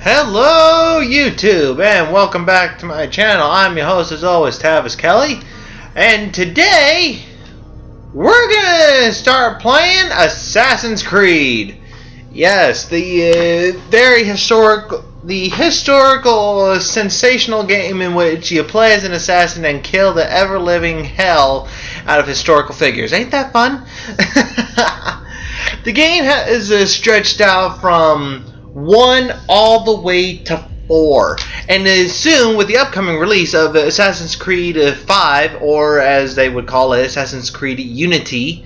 Hello YouTube and welcome back to my channel. I'm your host as always, Tavis Kelly, and today we're gonna start playing Assassin's Creed. Yes, the historical sensational game in which you play as an assassin and kill the ever-living hell out of historical figures. Ain't that fun? The game is stretched out from 1 all the way to 4, and is soon with the upcoming release of Assassin's Creed 5, or as they would call it, Assassin's Creed Unity,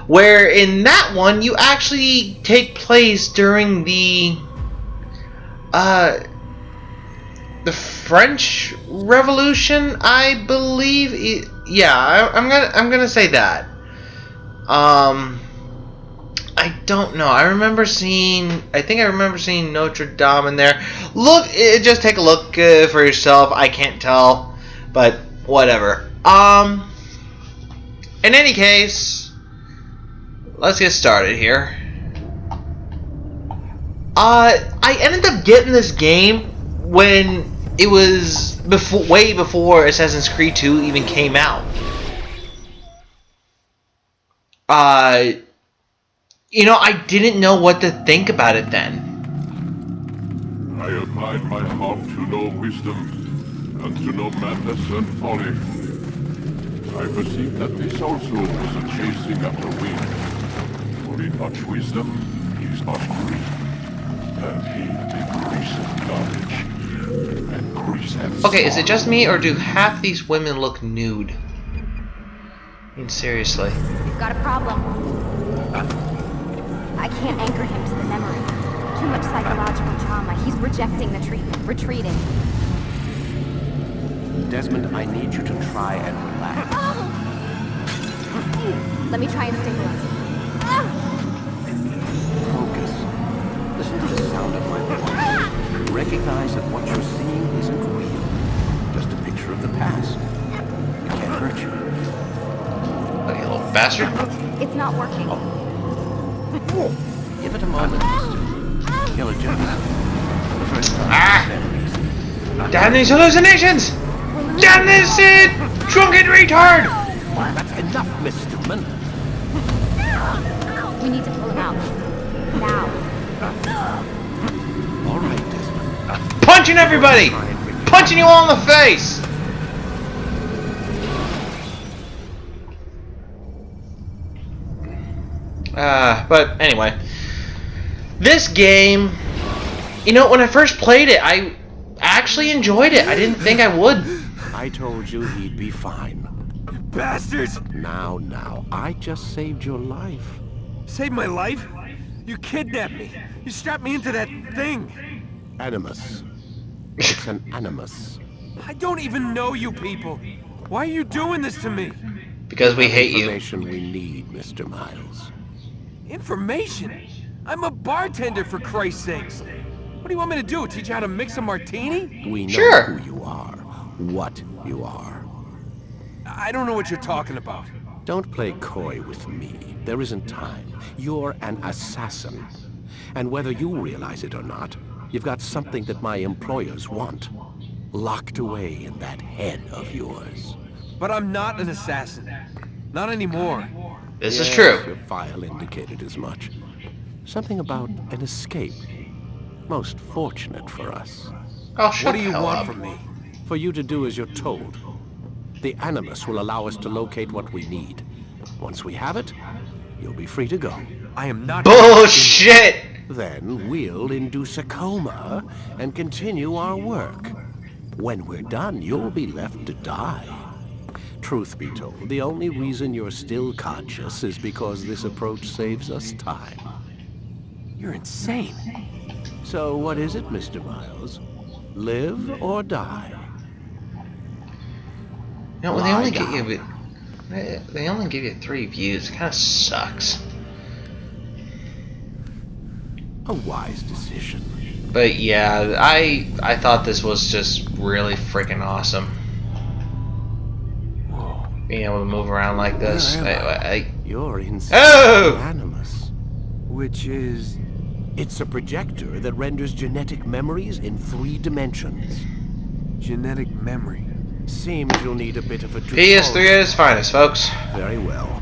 where in that one you actually take place during the French Revolution, I believe. Yeah, I'm gonna say that. I don't know. I think I remember seeing Notre Dame in there. Just take a look for yourself. I can't tell, but whatever. In any case, let's get started here. I ended up getting this game when it was way before Assassin's Creed 2 even came out. You know, I didn't know what to think about it then. I applied my heart to know wisdom, and to know madness and folly. I perceived that this also was a chasing after wind. For in much wisdom is much grief, and he increaseth knowledge, and increaseth. Okay, is it just me, or do half these women look nude? I mean, seriously. We've got a problem. I can't anchor him to the memory. Too much psychological trauma. He's rejecting the treatment, retreating. Desmond, I need you to try and relax. Let me try and stabilize him. Focus. Listen to the sound of my voice. Recognize that what you're seeing isn't real. Just a picture of the past. It can't hurt you. Okay, you little bastard. It's not working. Give it a moment, mister. You'll adjust. For the first time. Ah! Damn these hallucinations! Damn this drunken retard! That's enough, Mr. Man. We need to pull him out. Now. All right, Desmond. Punching everybody! Punching you all in the face! But anyway, this game, you know, when I first played it, I actually enjoyed it. I didn't think I would. I told you he'd be fine. Bastards! Now, I just saved your life. Saved my life? You kidnapped me. You strapped me into that thing. Animus. It's an animus. I don't even know you people. Why are you doing this to me? Because we hate you. Information we need, Mr. Miles. Information? I'm a bartender, for Christ's sakes. What do you want me to do? Teach you how to mix a martini? We know Sure. who you are, what you are. I don't know what you're talking about. Don't play coy with me. There isn't time. You're an assassin. And whether you realize it or not, you've got something that my employers want. Locked away in that head of yours. But I'm not an assassin. Not anymore. This is Yes, true. Your file indicated as much. Something about an escape. Most fortunate for us. Oh, shut What do the you hell want up. from me? For you to do as you're told. The Animus will allow us to locate what we need. Once we have it, you'll be free to go. I am not... Bullshit! Then we'll induce a coma and continue our work. When we're done, you'll be left to die. Truth be told, the only reason you're still conscious is because this approach saves us time. You're insane. So what is it, Mr. Miles? Live or die? You know, when they only give you 3 views, it kind of sucks. A wise decision. But yeah, I thought this was just really freaking awesome. Being able to move around like this. You're inside Oh! the Animus. Which is... It's a projector that renders genetic memories in 3 dimensions. Genetic memory. Seems you'll need a bit of a tutorial. PS3 at its finest, folks. Very well.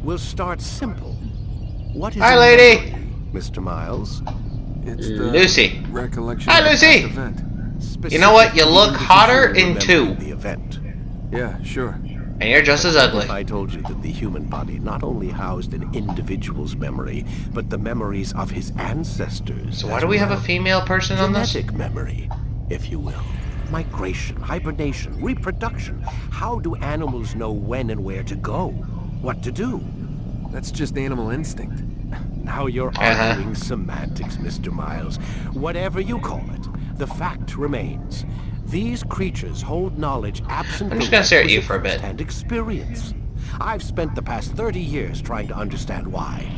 We'll start simple. What is Hi, a lady. memory, Mr. Miles? It's the Lucy. recollection Hi, of a Lucy. past event. You know what? You look Specifically hotter in remembering 2. The event. Yeah, sure. And you're just as ugly. If I told you that the human body not only housed an individual's memory, but the memories of his ancestors. So why as do we have a well. female person on this? Genetic memory, if you will. Migration, hibernation, reproduction. How do animals know when and where to go? What to do? That's just animal instinct. Now you're arguing semantics, Mr. Miles. Whatever you call it, the fact remains. These creatures hold knowledge absent I'm just the gonna stare at you requisite for a bit. first-hand experience. I've spent the past 30 years trying to understand why.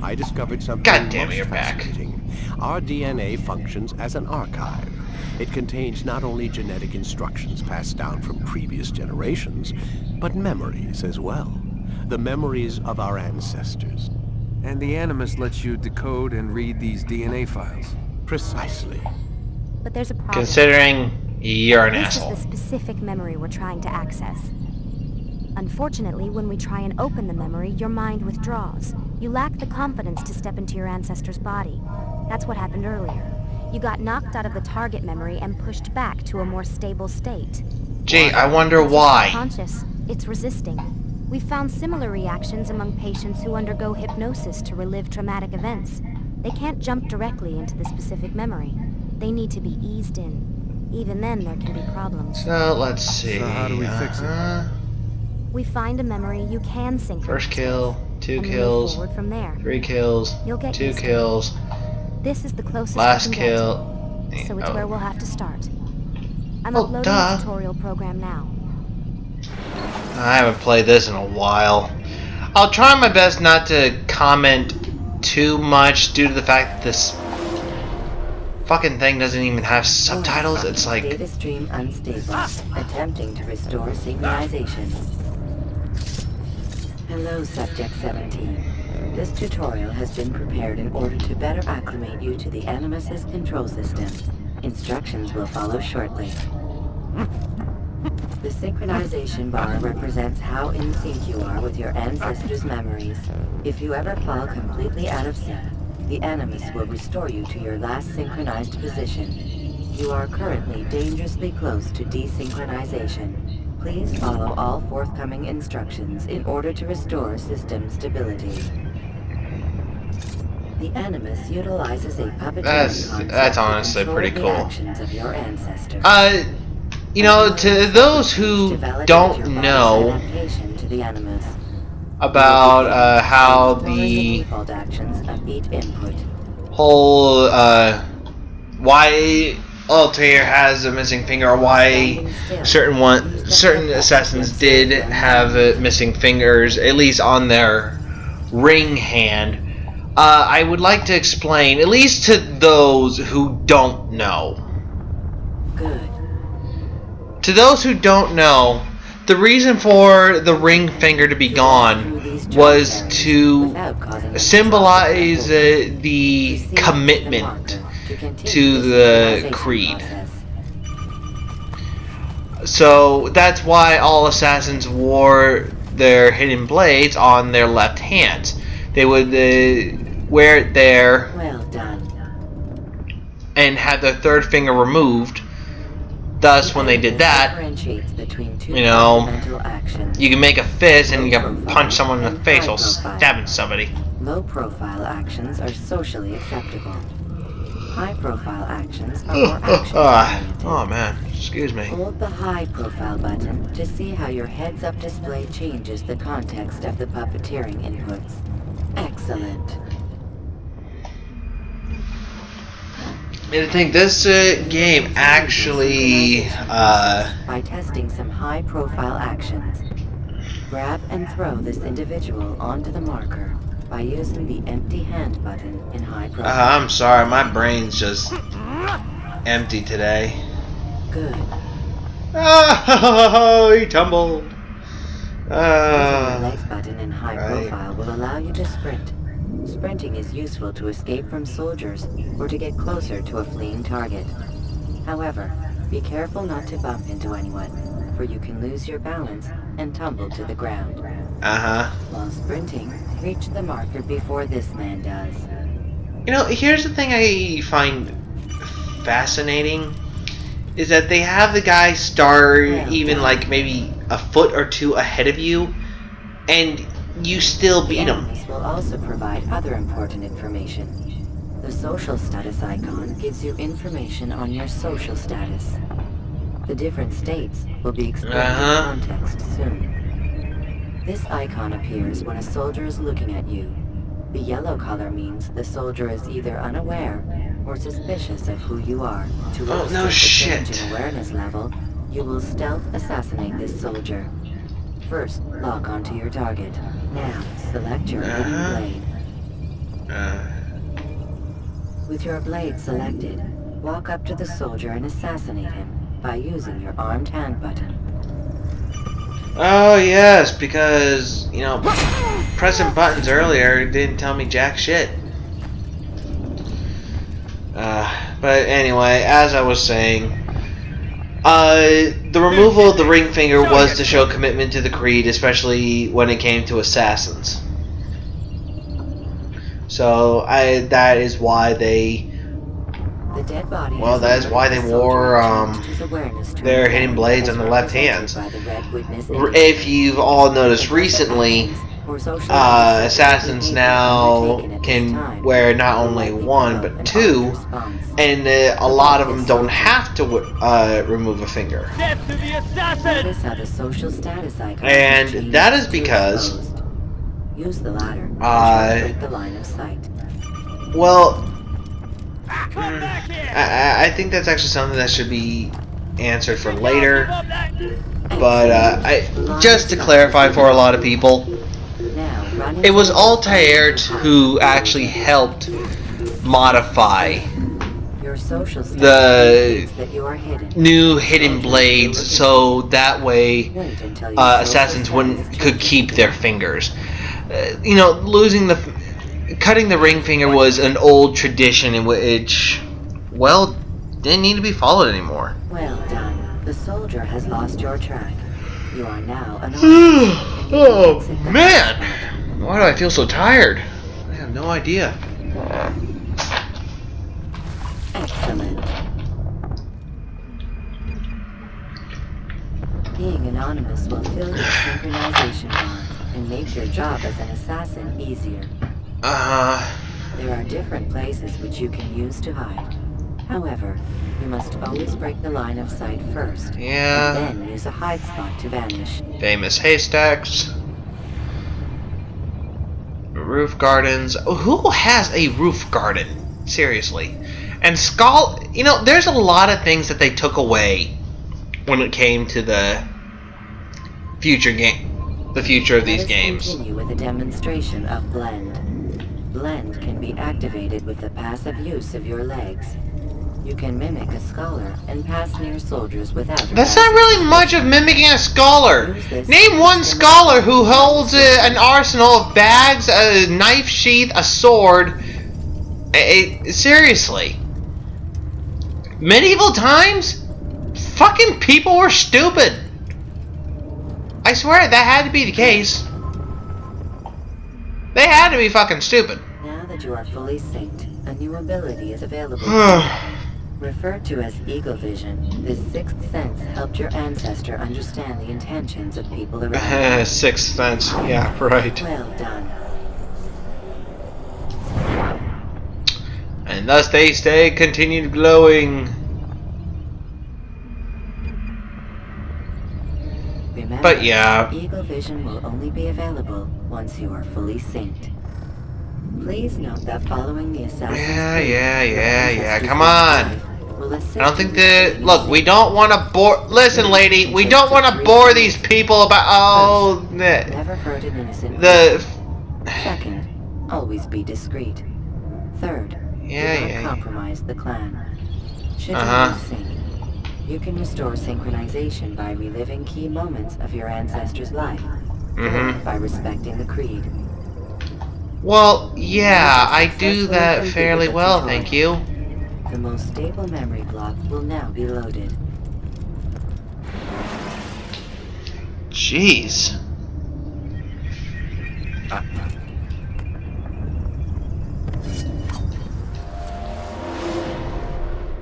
I discovered something God damn it, most you're back. fascinating. Our DNA functions as an archive. It contains not only genetic instructions passed down from previous generations, but memories as well. The memories of our ancestors. And the Animus lets you decode and read these DNA files. Precisely. But there's a problem. Considering you're an This asshole. is the specific memory we're trying to access. Unfortunately, when we try and open the memory, your mind withdraws. You lack the confidence to step into your ancestor's body. That's what happened earlier. You got knocked out of the target memory and pushed back to a more stable state. Gee, I wonder It's why. subconscious. It's resisting. We've found similar reactions among patients who undergo hypnosis to relive traumatic events. They can't jump directly into the specific memory. They need to be eased in. Even then, there can be problems. So, let's see. So how do we fix it? We find a memory you can synchronize. First kill, 2 and we move kills, forward from there. 3 kills, You'll get 2 used to it. kills, This is the closest last we can get. kill. So it's Oh. where we'll have to start. I'm Well, uploading duh. the tutorial program now. I haven't played this in a while. I'll try my best not to comment too much due to the fact that this fucking thing doesn't even have subtitles. It's like, Data stream unstable. Attempting to restore synchronization. Hello, Subject 17. This tutorial has been prepared in order to better acclimate you to the Animus's control system. Instructions will follow shortly. The synchronization bar represents how in sync you are with your ancestors' memories. If you ever fall completely out of sync, the Animus will restore you to your last synchronized position. You are currently dangerously close to desynchronization. Please follow all forthcoming instructions in order to restore system stability. The Animus utilizes a puppeteering concept that's to honestly control pretty the cool. actions of your ancestors. You know, to those who don't know Adaptation to the Animus. about how Exploring the default actions of each input. whole why Altair has a missing finger, or why certain assassins did have missing fingers, at least on their ring hand. I would like to explain, at least to those who don't know. Good. To those who don't know, the reason for the ring finger to be gone was to symbolize the commitment to the creed. So that's why all assassins wore their hidden blades on their left hands. They would wear it there Well done. and have their third finger removed. Thus, when they did that, Differentiates between two you know, fundamental actions. you can make a fist and you can punch someone in the face while stabbing somebody. Low-profile actions are socially acceptable. High-profile actions are more action-oriented. Oh man, excuse me. Hold the high-profile button to see how your heads-up display changes the context of the puppeteering inputs. Excellent. I think this game actually, By testing some high-profile actions. Grab and throw this individual onto the marker by using the empty hand button in high profile. I'm sorry, my brain's just empty today. Good. Oh, he tumbled. Using the legs button in high right. profile will allow you to sprint. Sprinting is useful to escape from soldiers or to get closer to a fleeing target. However, be careful not to bump into anyone, for you can lose your balance and tumble to the ground. While sprinting, reach the marker before this man does. You know, here's the thing I find fascinating, is that they have the guy start even like maybe a foot or two ahead of you, and you still beat him. Enemies will also provide other important information. The social status icon gives you information on your social status. The different states will be explained in context soon. This icon appears when a soldier is looking at you. The yellow color means the soldier is either unaware or suspicious of who you are. To illustrate the change in awareness level, you will stealth assassinate this soldier. First, lock onto your target. Now, select your hidden blade. With your blade selected, walk up to the soldier and assassinate him by using your armed hand button. Oh yes, because, you know, pressing buttons earlier didn't tell me jack shit. But anyway, as I was saying, the removal of the ring finger was to show commitment to the Creed, especially when it came to assassins. So that is why they. The dead body that is why they wore their hidden blades on the left hands. If you've all noticed recently, assassins now can wear not only one but two, and a lot of them don't have to remove a finger. And that is because use the ladder and break the line of sight. Well, I think that's actually something that should be answered for later. But just to clarify for a lot of people, it was Altair who actually helped modify the new hidden blades so that way assassins could keep their fingers. You know, cutting the ring finger was an old tradition in which, well, didn't need to be followed anymore. Well done. The soldier has lost your track. You are now an Oh man! Why do I feel so tired? I have no idea. Excellent. Being anonymous will fill your synchronization bar and make your job as an assassin easier. There are different places which you can use to hide. However, you must always break the line of sight first. Yeah. And then use a hide spot to vanish. Famous haystacks. Roof gardens. Who has a roof garden? Seriously. And you know, there's a lot of things that they took away when it came to the future of these games. Continue with a demonstration of Blend. Blend can be activated with the passive use of your legs. You can mimic a scholar and pass near soldiers without. That's not really much of mimicking a scholar. Name one scholar who holds an arsenal of bags, a knife sheath, a sword. Seriously. Medieval times? Fucking people were stupid. I swear that had to be the case. They had to be fucking stupid. Now that you are fully synced, a new ability is available. Referred to as Eagle Vision, this sixth sense helped your ancestor understand the intentions of people around. Sixth sense, yeah, right. Well done. And thus they continued glowing. Remember, but yeah. Eagle Vision will only be available once you are fully synced. Please note that following the assassin's Yeah. Come on. I don't think that. Look, we don't want to bore. Listen, lady, we don't want to bore these people about. Never hurt an innocent. Second, always be discreet. Third, do not compromise the clan. Should you lose sync, you can restore synchronization by reliving key moments of your ancestor's life, or by respecting the creed. Well, yeah, I do that fairly well, thank you. The most stable memory block will now be loaded. Jeez.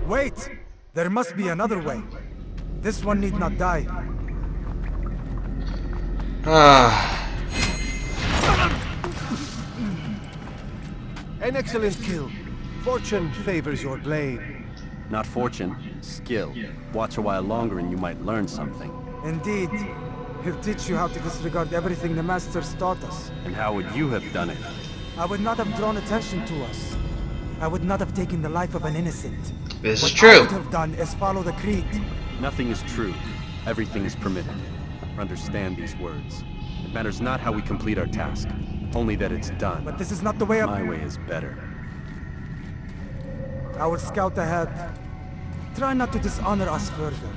Wait! There must be another way. This one need not die. An excellent kill. Fortune favors your blade. Not fortune, skill. Watch a while longer and you might learn something. Indeed. He'll teach you how to disregard everything the Masters taught us. And how would you have done it? I would not have drawn attention to us. I would not have taken the life of an innocent. This is What I true. would have done is follow the creed. Nothing is true. Everything is permitted. Understand these words. It matters not how we complete our task, only that it's done. But this is not the way of... My way is better. I will scout ahead. Try not to dishonor us further.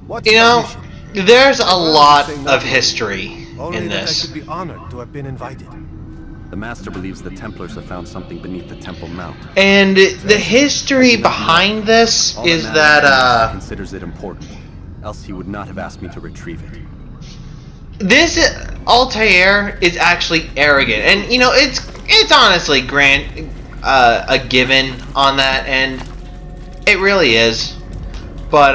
What's You the know, mission? there's a I'd rather lot say of nothing. history Only in that I this. should be honored to have been invited. The Master believes the Templars have found something beneath the Temple Mount. And the history behind this All is Master that, considers it important, else he would not have asked me to retrieve it. this Altair is actually arrogant, and you know it's honestly a given on that end. It really is, but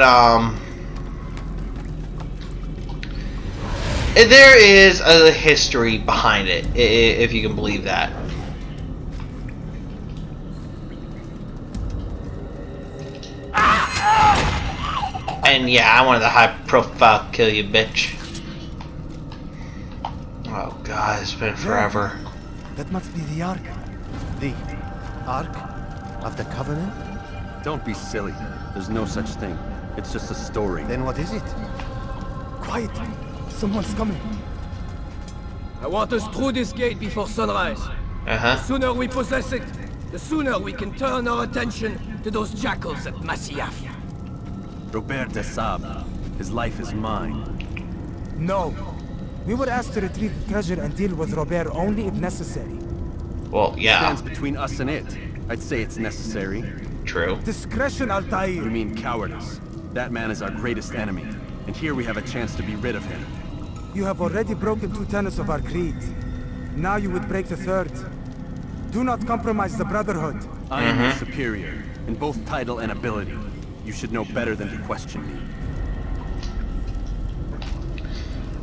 there is a history behind it, if you can believe that. And yeah, I wanted the high profile kill you, bitch. Oh god, it's been forever. That must be the Ark. The Ark of the Covenant? Don't be silly. There's no such thing. It's just a story. Then what is it? Quiet! Someone's coming. I want us through this gate before sunrise. Uh-huh. The sooner we possess it, the sooner we can turn our attention to those jackals at Masyaf. Robert de Sable. His life is mine. No. We were asked to retrieve the treasure and deal with Robert only if necessary. Well, yeah, Stands between us and it. I'd say it's necessary. true. Discretion, You Altair. mean cowardice. That man is our greatest enemy, and here we have a chance to be rid of him. You have already broken 2 tenets of our creed. Now you would break the 3rd. Do not compromise the Brotherhood. I am your superior, in both title and ability. You should know better than to question me.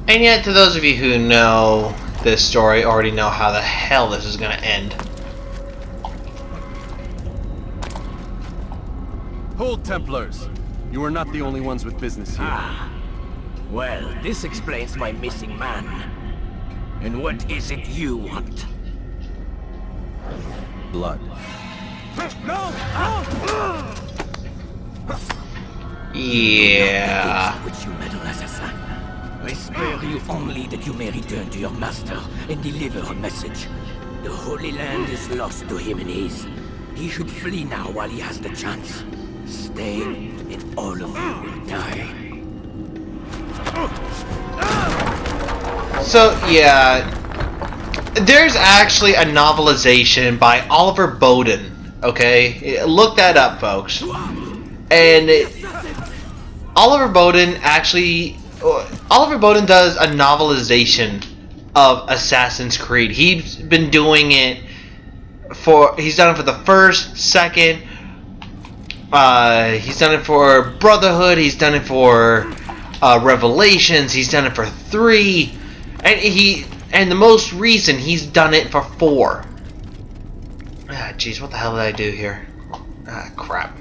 And yet, to those of you who know this story, already know how the hell this is going to end. Hold, Templars! You are not the only ones with business here. Well, this explains my missing man. And what is it you want? Blood. Yeah. Which you meddle, assassin. I spare you only that you may return to your master and deliver a message. The Holy Land is lost to him and his. He should flee now while he has the chance. Stay, and all of you will die. So, yeah. There's actually a novelization by Oliver Bowden. Okay? Look that up, folks. And Oliver Bowden does a novelization of Assassin's Creed. He's been doing it he's done it for the 1st, 2nd, he's done it for Brotherhood, he's done it for Revelations, he's done it for 3, and the most recent he's done it for 4. Ah, jeez, what the hell did I do here? Ah, crap.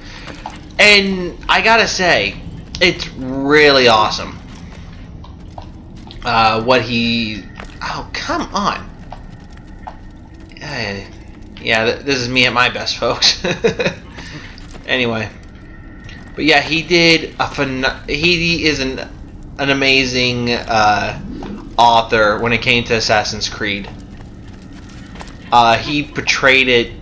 And I gotta say, it's really awesome. Oh, come on. Yeah, this is me at my best, folks. Anyway. But yeah, he did he is an amazing author when it came to Assassin's Creed. He portrayed it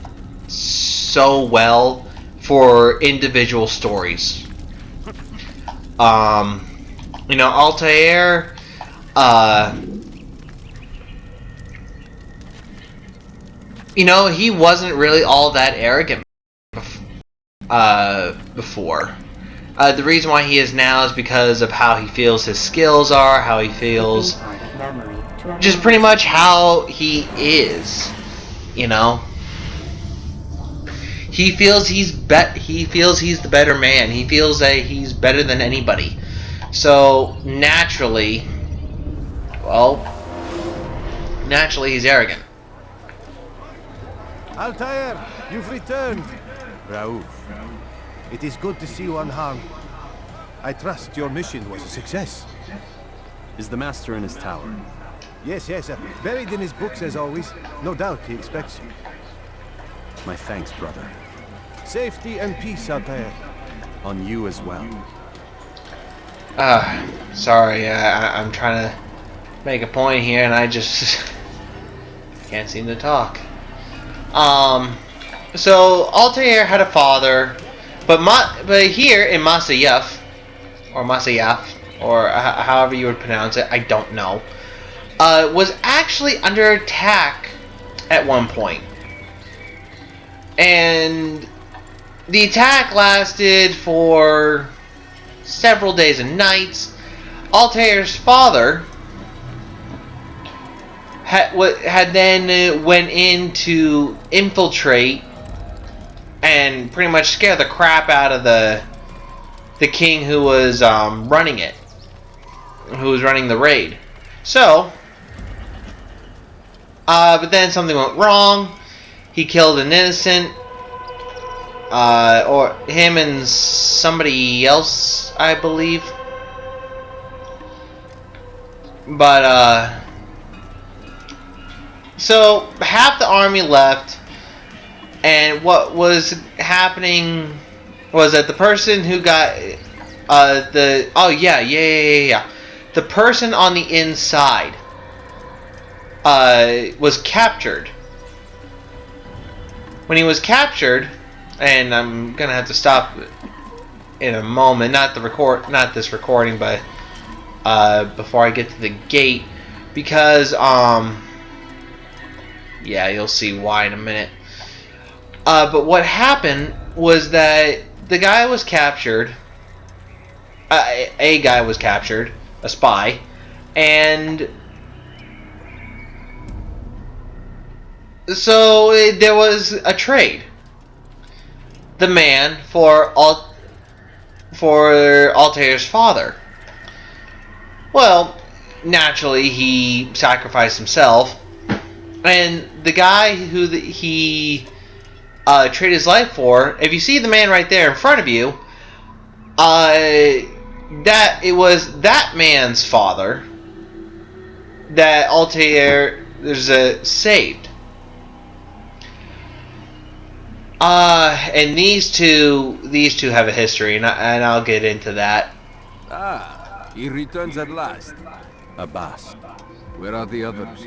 so well for individual stories. You know, Altair, you know, he wasn't really all that arrogant before. The reason why he is now is because of how he feels his skills are, how he feels, just pretty much how he is, you know. He feels he's the better man. He feels that he's better than anybody. So naturally, he's arrogant. Altair, you've returned. Raouf, it is good to see you unharmed. I trust your mission was a success. Is the Master in his tower? Yes, buried in his books as always. No doubt he expects you. My thanks, brother. Safety and peace, Altair. On you as well. Sorry, I'm trying to make a point here, and I just can't seem to talk. So Altair had a father, but here in Masyaf, or however you would pronounce it, I don't know, was actually under attack at one point. And the attack lasted for several days and nights. Altair's father had then went in to infiltrate and pretty much scare the crap out of the king who was running it, who was running the raid. So, but then something went wrong. He killed an innocent, or him and somebody else, I believe. But, so half the army left, and what was happening was that the person who got, the person on the inside, was captured. When he was captured, and I'm gonna have to stop in a moment, not this recording, but before I get to the gate, because yeah, you'll see why in a minute. But what happened was that the guy was captured. A guy was captured, a spy, and so there was a trade. The man for Altair's father. Well, naturally he sacrificed himself, and the guy who he traded his life for. If you see the man right there in front of you, that it was that man's father that Altair saved. And these two have a history, and I'll get into that. Ah, he returns at last. Abbas. Where are the others?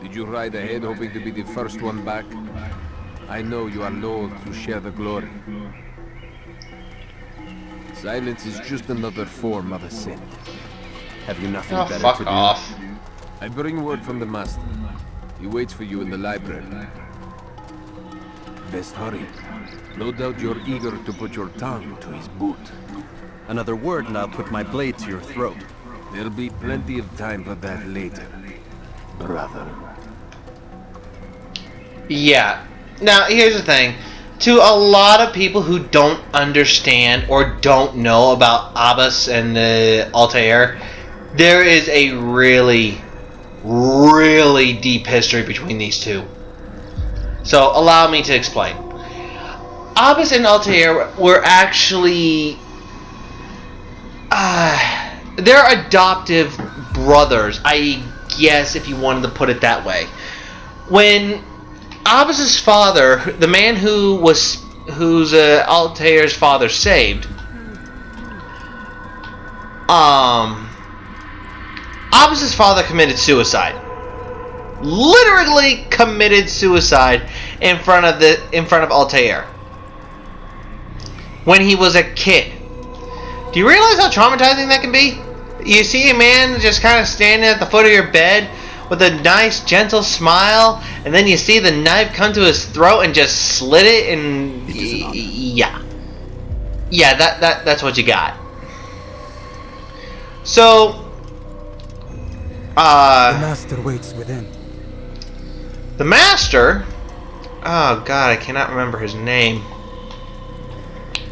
Did you ride ahead hoping to be the first one back? I know you are loath to share the glory. Silence is just another form of a sin. Have you nothing better fuck to do? off. I bring word from the Master. He waits for you in the library. Best hurry. No doubt you're eager to put your tongue to his boot. Another word and I'll put my blade to your throat. There'll be plenty of time for that later, brother. Yeah. Now, here's the thing. To a lot of people who don't understand or don't know about Abbas and Altair, there is a really, really deep history between these two. So, allow me to explain. Abbas and Altair were actually... they're adoptive brothers, I guess, if you wanted to put it that way. When Abbas's father, the man who's Altair's father saved, Abbas's father committed suicide. Literally committed suicide in front of Altair when he was a kid. Do you realize how traumatizing that can be? You see a man just kind of standing at the foot of your bed with a nice, gentle smile, and then you see the knife come to his throat and just slit it, and yeah, that's what you got. So, the master waits within. The master? Oh god, I cannot remember his name.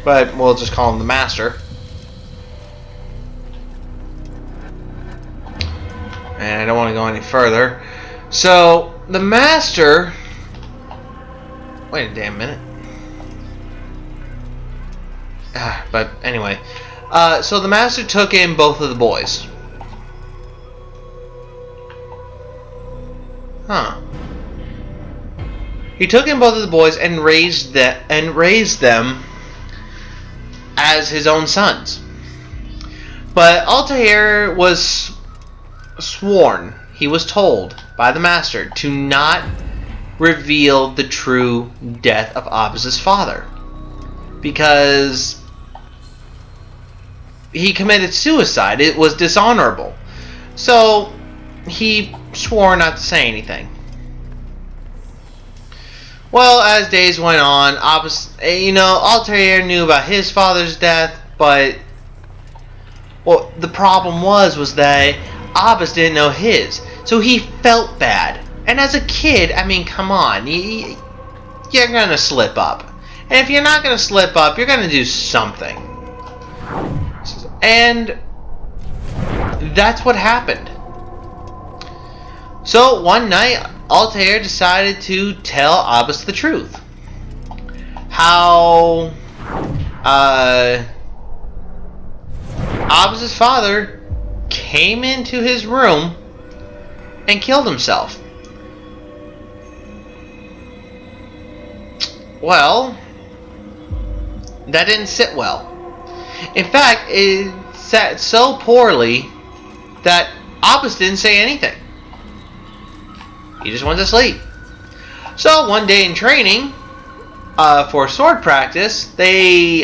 But we'll just call him the master. And I don't want to go any further. So, the master... Wait a damn minute. But anyway. So the master took in both of the boys. Huh. He took in both of the boys and raised them as his own sons. But Altair was sworn, he was told by the master to not reveal the true death of Abbas's father, because he committed suicide. It was dishonorable. So he swore not to say anything. Well, as days went on, Altair knew about his father's death, but the problem was that Abbas didn't know his, so he felt bad. And as a kid, I mean, come on, you're gonna slip up. And if you're not gonna slip up, you're gonna do something. And that's what happened. So one night, Altair decided to tell Abbas the truth. How Abbas's father came into his room and killed himself. Well, that didn't sit well. In fact, it sat so poorly that Abbas didn't say anything. He just went to sleep. So one day in training, for sword practice, they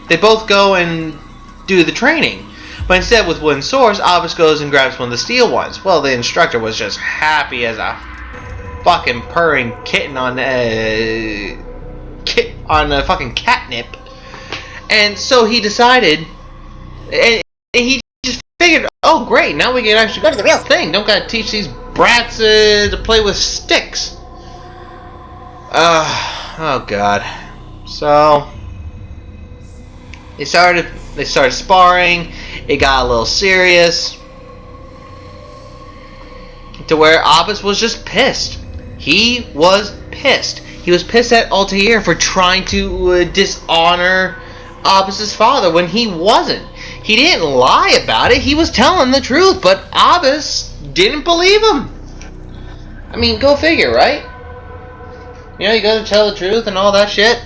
both go and do the training. But instead, with wooden swords, Abbas goes and grabs one of the steel ones. Well, the instructor was just happy as a fucking purring kitten on a fucking catnip. And so he decided, and he just figured, oh great, now we can actually go to the real thing. Don't gotta teach these brats to play with sticks. Oh god. So they started sparring. It got a little serious, to where Abbas was just pissed. He was pissed. He was pissed at Altair for trying to dishonor Abbas's father when he wasn't. He didn't lie about it. He was telling the truth, but Abbas didn't believe him. I mean, go figure, right? You know, you gotta tell the truth and all that shit.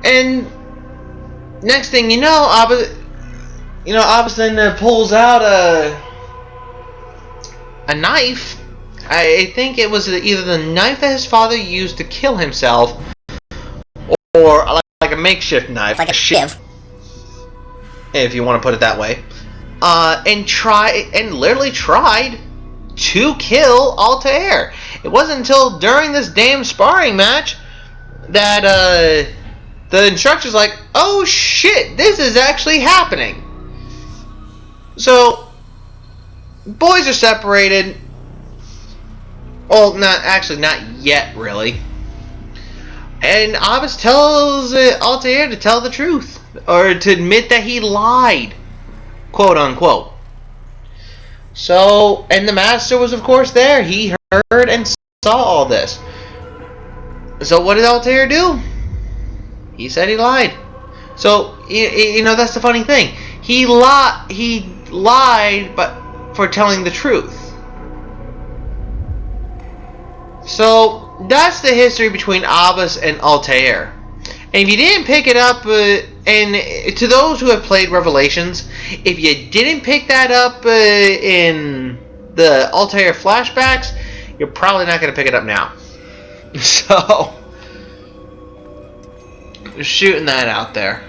And next thing you know, Abbas then pulls out a knife. I think it was either the knife that his father used to kill himself, or like a makeshift knife, like a shiv, if you want to put it that way, and literally tried to kill Altair. It wasn't until during this damn sparring match that the instructor's like, oh shit, this is actually happening. So boys are separated. Well, not yet, really. And Abbas tells Altair to tell the truth, or to admit that he lied, quote unquote. So, and the master was of course there. He heard and saw all this. So what did Altair do? He said he lied. So, that's the funny thing. He lied, but for telling the truth. So that's the history between Abbas and Altair. And if you didn't pick it up, and to those who have played Revelations, if you didn't pick that up in the Altair flashbacks, you're probably not going to pick it up now. So, just shooting that out there.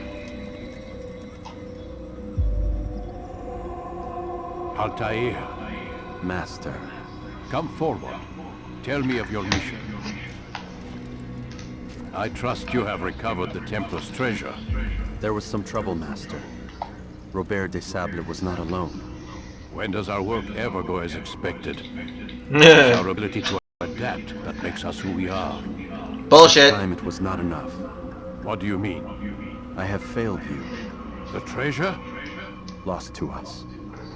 Altair, Master. Come forward. Tell me of your mission. I trust you have recovered the Templar's treasure. There was some trouble, Master. Robert de Sable was not alone. When does our work ever go as expected? It's our ability to adapt that makes us who we are. Bullshit. This time it was not enough. What do you mean? I have failed you. The treasure? Lost to us.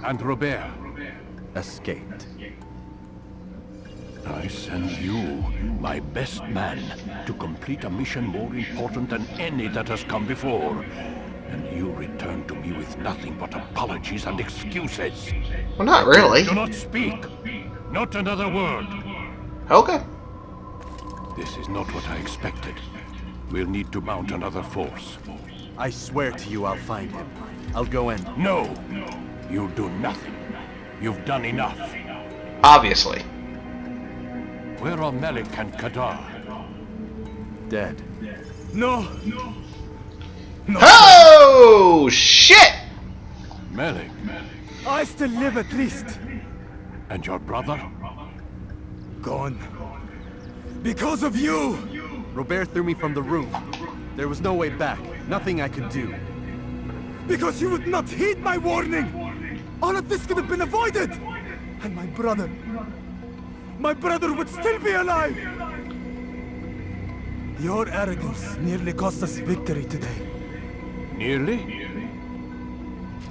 And Robert? Escaped. I send you, my best man, to complete a mission more important than any that has come before. And you return to me with nothing but apologies and excuses. Well, not really. Do not speak. Not another word. Okay. This is not what I expected. We'll need to mount another force. I swear to you I'll find him. I'll go in. No! You'll do nothing. You've done enough. Obviously. Where are Melik and Kadar? Dead. No! Oh, shit! Melik? I still live at least. And your brother? Gone. Because of you! Robert threw me from the roof. There was no way back. Nothing I could do. Because you would not heed my warning! All of this could have been avoided! And my brother would still be alive! Your arrogance nearly cost us victory today. Nearly?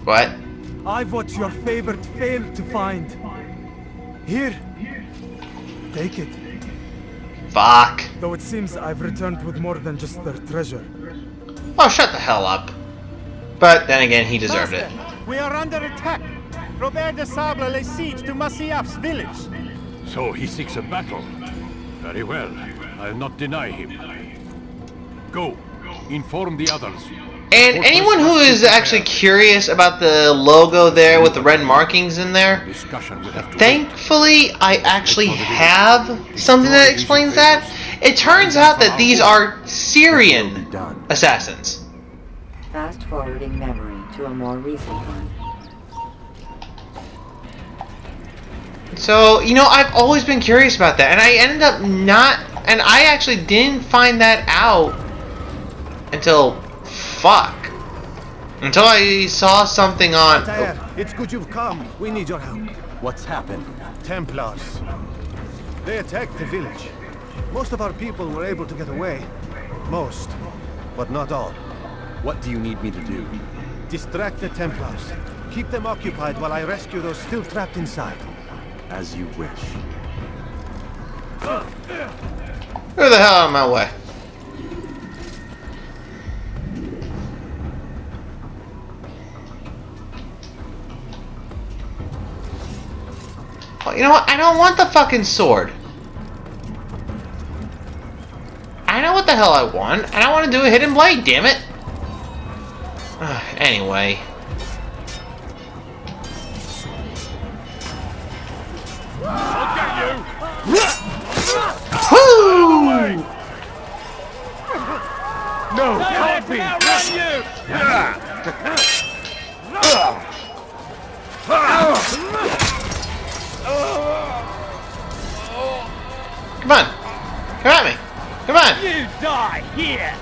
What? I've what your favorite failed to find. Here. Take it. Fuck. Though it seems I've returned with more than just their treasure. Oh, shut the hell up. But then again, he deserved it. We are under attack. Robert de Sable lays siege to Masyaf's village. So he seeks a battle. Very well. I'll not deny him. Go. Inform the others. And anyone who is actually curious about the logo there with the red markings in there, thankfully I actually have something that explains that. It turns out that these are Syrian assassins. Fast forwarding memory to a more recent one. So, you know, I've always been curious about that, and I ended up not, and I actually didn't find that out until, until I saw something on... It's good you've come. We need your help. What's happened? Templars. They attacked the village. Most of our people were able to get away. Most, but not all. What do you need me to do? Distract the Templars. Keep them occupied while I rescue those still trapped inside. As you wish. Who the hell out of my way? Well, you know what? I don't want the fucking sword. I know what the hell I want, and I want to do a hidden blade, damn it. Anyway. I'll get you! Woo! No, can't be! Come on. Come at me. Come on. You die here!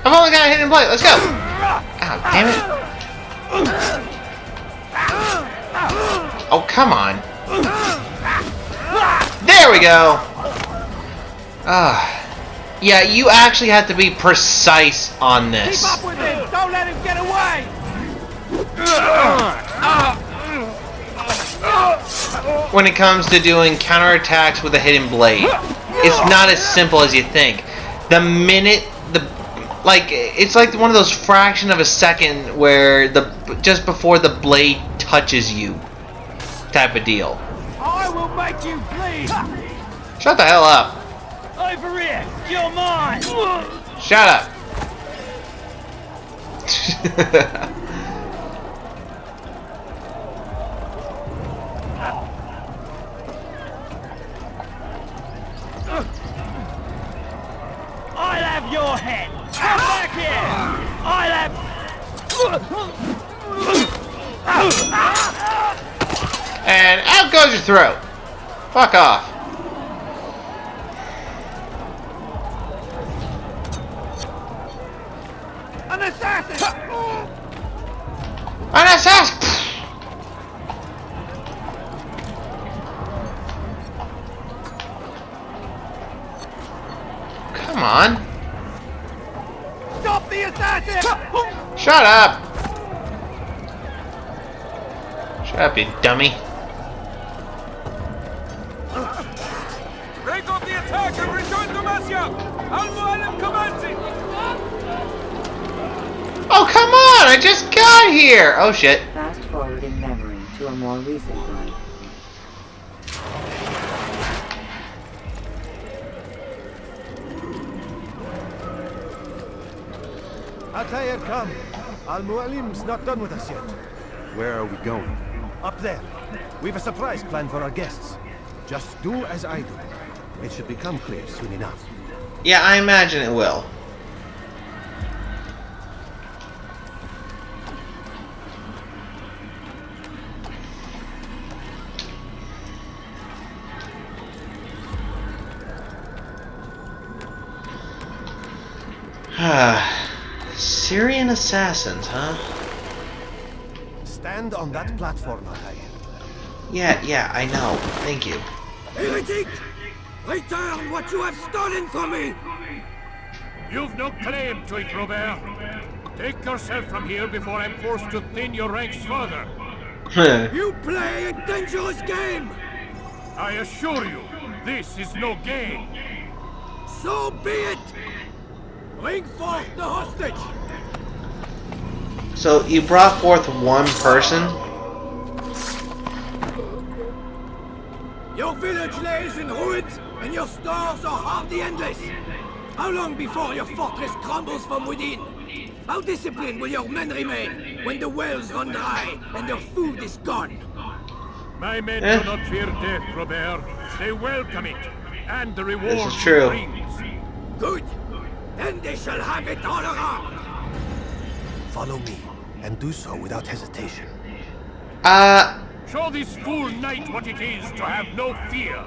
I've only got a hidden blade. Let's go. Oh, damn it. Oh, come on. There we go. Yeah, you actually have to be precise on this. Keep up with him! Don't let him get away! When it comes to doing counterattacks with a hidden blade, it's not as simple as you think. The minute it's like one of those fraction of a second where just before the blade touches you, type of deal. I will make you bleed! Shut the hell up. Over here! You're mine! Shut up. I'll have your head! Come back here! I'll have... And out goes your throat. Fuck off. An assassin! An assassin! Come on. Stop the assassin! Shut up. Shut up, you dummy. Break off the attack and rejoin Demacia! Al-Mualim commands it! Oh, come on! I just got here! Oh, shit. Fast forwarding memory to a more recent one. Altair, come. Al-Mualim's not done with us yet. Where are we going? Up there. We've a surprise planned for our guests. Just do as I do. It should become clear soon enough. Yeah, I imagine it will. Syrian assassins, huh? Stand on that platform, Altair. Yeah, I know. Thank you. Heretic! Return what you have stolen from me! You've no claim to it, Robert. Take yourself from here before I'm forced to thin your ranks further. You play a dangerous game! I assure you, this is no game. So be it! Bring forth the hostage! So, you brought forth one person? Your village lays in ruins, and your stores are hardly endless. How long before your fortress crumbles from within? How disciplined will your men remain when the wells run dry and their food is gone? My men do not fear death, Robert. They welcome it, and the reward This is true. it brings. Good. Then they shall have it all around. Follow me, and do so without hesitation. Show this fool knight what it is to have no fear.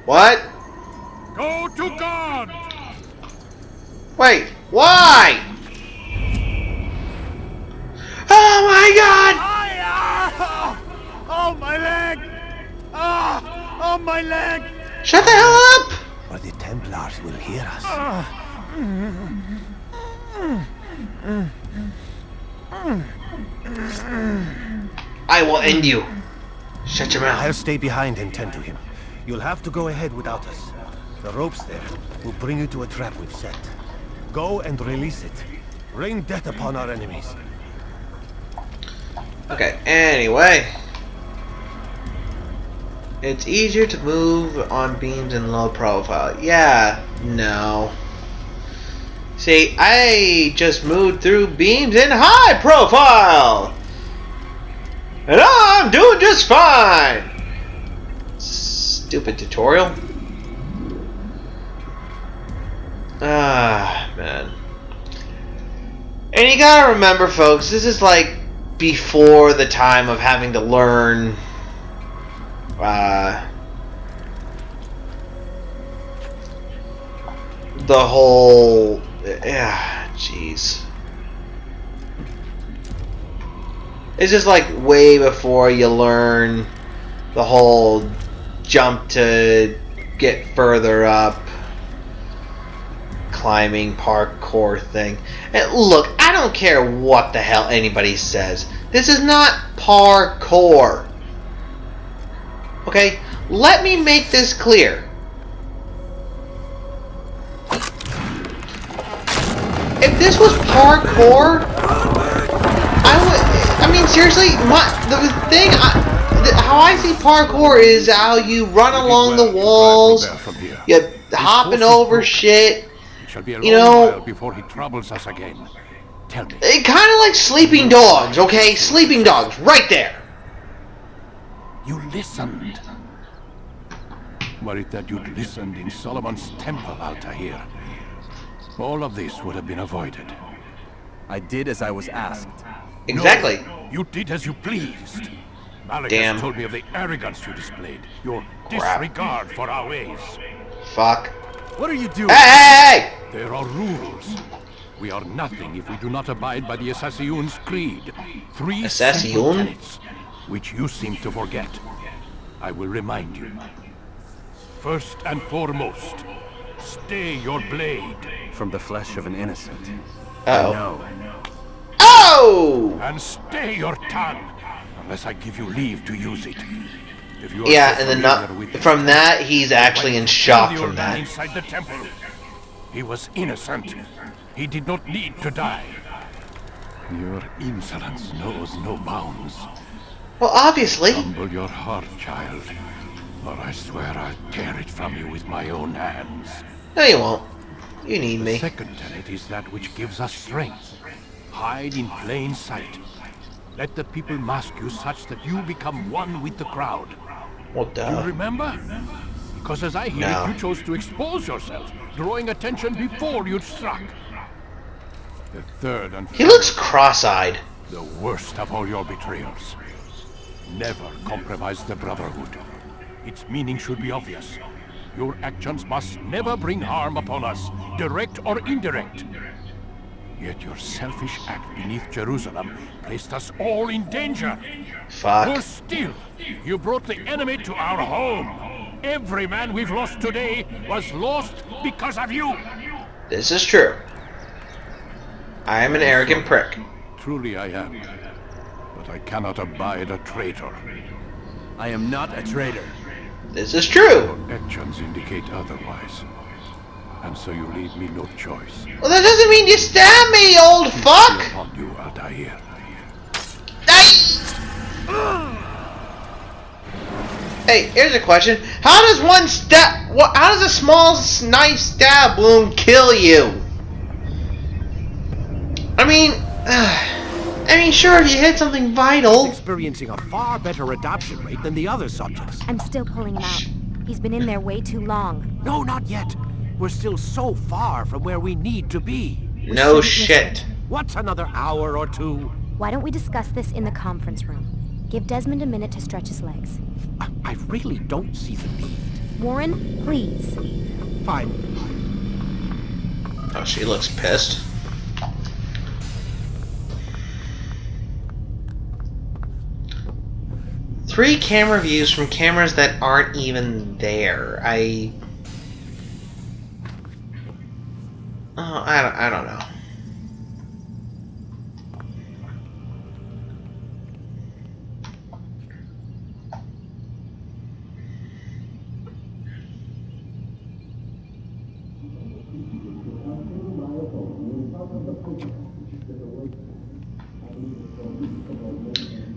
What? Go to God! Wait, why? Oh my god! Oh, my leg! Oh, my leg! Shut the hell up! Or the Templars will hear us. I will end you. Shut your I'll mouth. stay behind and tend to him. You'll have to go ahead without us. The ropes there will bring you to a trap we've set. Go and release it. Rain death upon our enemies. Okay, anyway. It's easier to move on beams in low profile. Yeah, no. See, I just moved through beams in high profile! And I'm doing just fine! Stupid tutorial. Ah, man. And you gotta remember, folks, this is like before the time of having to learn the whole jeez. It's just like way before you learn the whole jump to get further up, climbing parkour thing. And look, I don't care what the hell anybody says. This is not parkour. Okay? Let me make this clear. If this was parkour, I mean, seriously, the thing, how I see parkour is how you run along the walls, you're hopping over shit, you know, before he troubles us again. Tell me. Kind of like Sleeping Dogs, okay? Sleeping Dogs, right there. You listened. Were it that you'd listened in Solomon's temple, Altair, all of this would have been avoided. I did as I was asked. Exactly. No, you did as you pleased. Malagas Damn. told me of the arrogance you displayed, your Crap. disregard for our ways. Fuck. What are you doing? Hey! There are rules. We are nothing if we do not abide by the Assassin's creed. 3 Assassin? simple tenets, which you seem to forget. I will remind you. First and foremost, stay your blade. From the flesh of an innocent. Uh-oh. No. Oh! And stay your tongue, unless I give you leave to use it. If you are Yeah, so and then familiar with this from that, he's actually in shock kill the from old man that. inside the temple. He was innocent. He did not need to die. Your insolence knows no bounds. Well, obviously. Humble your heart, child, or I swear I'll tear it from you with my own hands. No, you won't. You need The me. second tenet is that which gives us strength. Hide in plain sight. Let the people mask you such that you become one with the crowd. Well, Do you duh. remember? Because as I hear No. it, you chose to expose yourself, drawing attention before you'd struck. The third and He looks final, cross-eyed. the worst of all your betrayals. Never compromise the Brotherhood. Its meaning should be obvious. Your actions must never bring harm upon us, direct or indirect. Yet your selfish act beneath Jerusalem placed us all in danger. Fuck. Worse still, you brought the enemy to our home. Every man we've lost today was lost because of you. This is true. I am an arrogant prick. Truly I am. But I cannot abide a traitor. I am not a traitor. This is true. Your actions indicate otherwise. And so you leave me no choice. Well, that doesn't mean you stab me, you old fuck! Upon you, Altair. Hey, here's a question. How does one stab... How does a small knife stab wound kill you? I mean, sure, if you hit something vital. Experiencing a far better adoption rate than the other subjects. I'm still pulling him out. He's been in there way too long. No, not yet. We're still so far from where we need to be. No shit. What's another hour or two? Why don't we discuss this in the conference room? Give Desmond a minute to stretch his legs. I really don't see the need. Warren, please. Fine. Oh, she looks pissed. Three camera views from cameras that aren't even there. I don't know.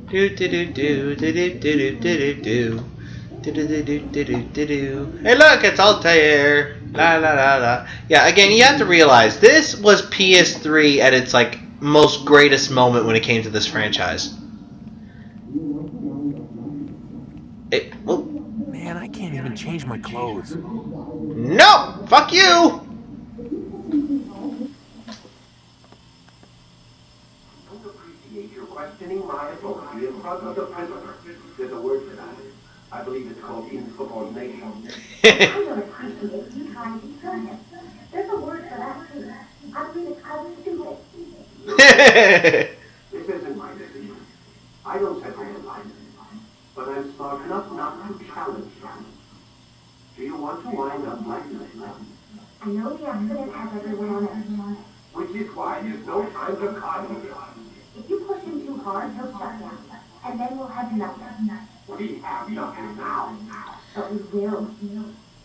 Do do do do do do do do do do do do do do do do do. Hey, look, it's Altair. La la la la. Yeah, again, you have to realize this was PS3 at its like most greatest moment when it came to this franchise. Oh. Man, I can't even change my clothes. No! Fuck you! Questioning my authority in front of the prisoner. There's a word for that. I believe it's called insubordination. I don't appreciate you trying to kill him. There's a word for that too. I believe it's called stupid. This isn't my decision. I don't set my own life. But I'm smart enough not to challenge them. Do you want to wind up like this now? I know the accident has everyone on it. Which is why there's no time to coddle. If you push him too hard, he'll shut down. And then we'll have nothing. We have nothing now. But we will. We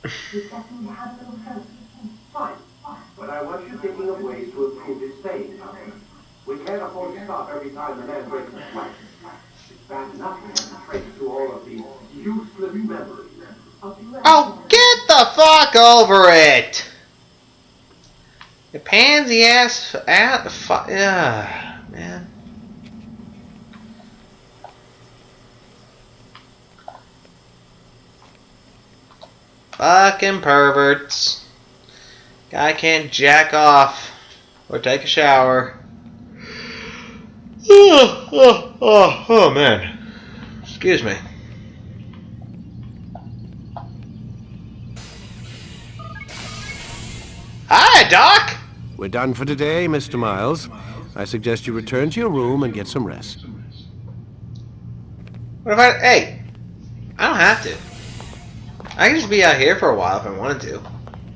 just need to have a little faith. Fine. But I want you thinking of ways to improve his staying power. We can't afford to stop every time the man breaks a sweat. It's bad enough to have to trace through all of these useless memories. Oh, get the fuck over it! You pansy ass man. Fucking perverts. Guy can't jack off or take a shower. Oh man. Excuse me. Hi, Doc! We're done for today, Mr. Miles. I suggest you return to your room and get some rest. What if I... Hey! I don't have to. I can just be out here for a while if I wanted to.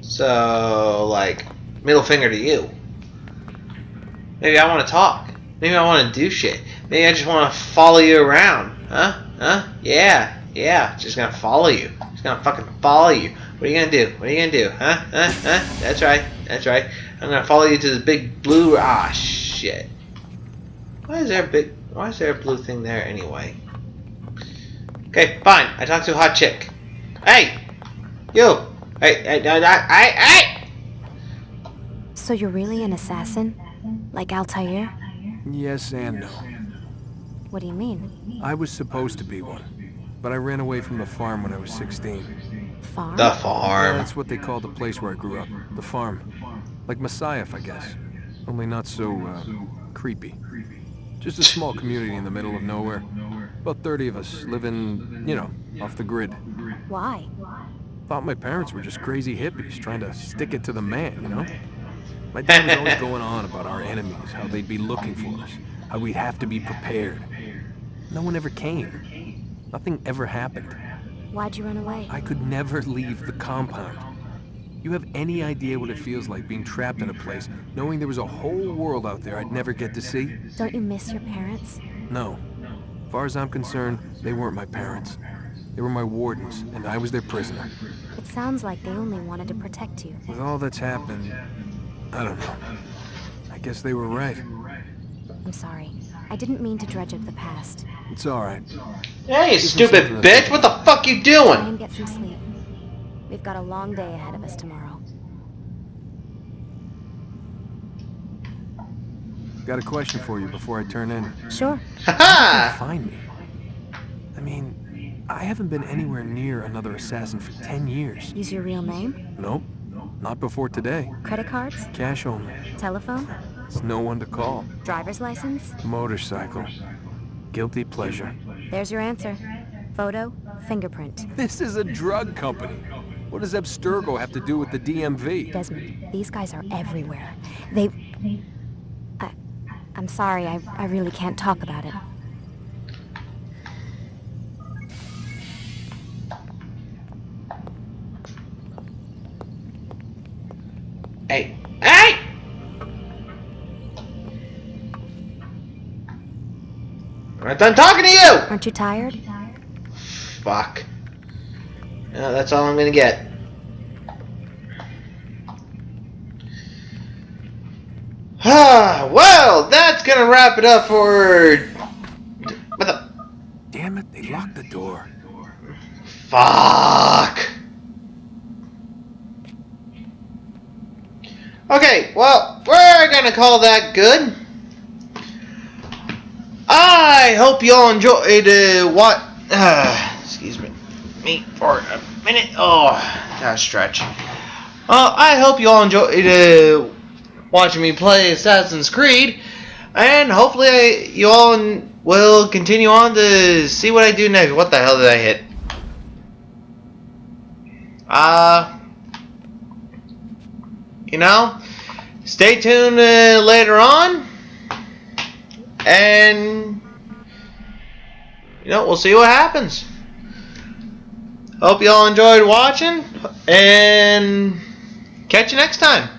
So, like, middle finger to you. Maybe I want to talk. Maybe I want to do shit. Maybe I just want to follow you around. Huh? Huh? Yeah. Yeah. Just gonna follow you. Just gonna fucking follow you. What are you gonna do? What are you gonna do? Huh? Huh? Huh? That's right. That's right. I'm gonna follow you to the big blue... Ah, shit. Why is there a blue thing there anyway? Okay, fine. I talked to a hot chick. Hey! You! Hey! So you're really an assassin? Like Altair? Yes and no. What do you mean? I was supposed to be one, but I ran away from the farm when I was 16. Farm? The farm. Yeah, that's what they call the place where I grew up. The farm. Like Messiah, I guess. Only not so, creepy. Just a small community in the middle of nowhere. About 30 of us living, you know, off the grid. Why? Thought my parents were just crazy hippies trying to stick it to the man, you know? My dad was always going on about our enemies, how they'd be looking for us, how we'd have to be prepared. No one ever came. Nothing ever happened. Why'd you run away? I could never leave the compound. You have any idea what it feels like being trapped in a place, knowing there was a whole world out there I'd never get to see? Don't you miss your parents? No. As far as I'm concerned, they weren't my parents. They were my wardens, and I was their prisoner. It sounds like they only wanted to protect you. With all that's happened, I don't know. I guess they were right. I'm sorry. I didn't mean to dredge up the past. It's alright. Hey, you stupid bitch! What the fuck you doing? Try and get some sleep. We've got a long day ahead of us tomorrow. Got a question for you before I turn in. Sure. Haha! Find me. I mean, I haven't been anywhere near another assassin for 10 years. Use your real name? Nope. Not before today. Credit cards? Cash only. Telephone? There's no one to call. Driver's license? Motorcycle. Guilty pleasure. There's your answer. Photo, fingerprint. This is a drug company. What does Abstergo have to do with the DMV? Desmond, these guys are everywhere. I'm sorry, I really can't talk about it. Hey! Hey! I'm not done talking to you! Aren't you tired? Fuck. No, that's all I'm gonna get. Well, that's gonna wrap it up for... What the... Damn it, they locked the door. Fuck! Okay, well, we're gonna call that good. I hope you all enjoyed what... excuse me for a minute. Oh, gotta stretch. I hope you all enjoyed watching me play Assassin's Creed, and hopefully you all will continue on to see what I do next. What the hell did I hit? You know, stay tuned later on, and you know, we'll see what happens. Hope you all enjoyed watching, and catch you next time.